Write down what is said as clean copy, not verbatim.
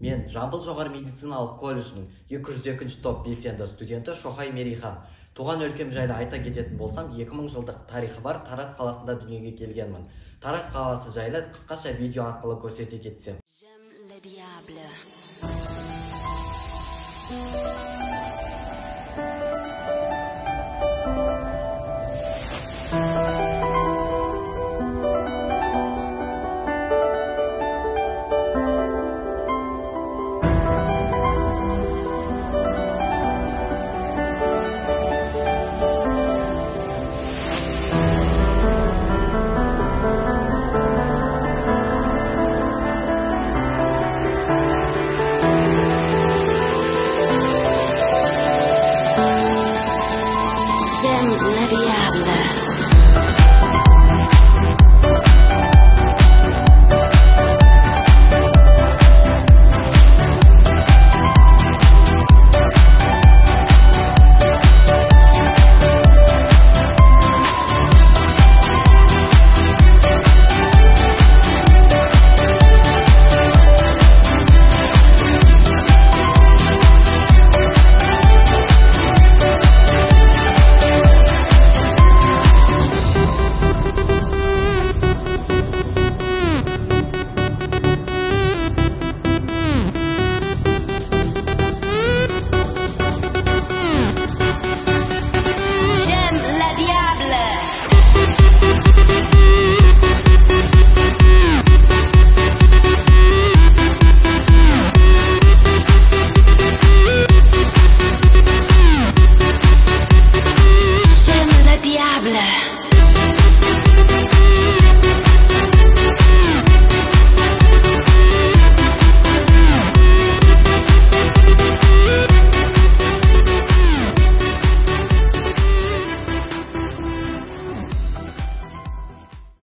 Мен Жамбыл жоғары медициналық колледжінің 202 топ белсенді студенті Шоқай Мерихан. Туған өлкем жайлы айта кететін болсам, 2000 жылдық тарихы бар Тараз қаласында дүниеге келгенмін. Тараз қаласы жайлы қысқаша видео арқылы көрсете кетсем. J'aime le diable.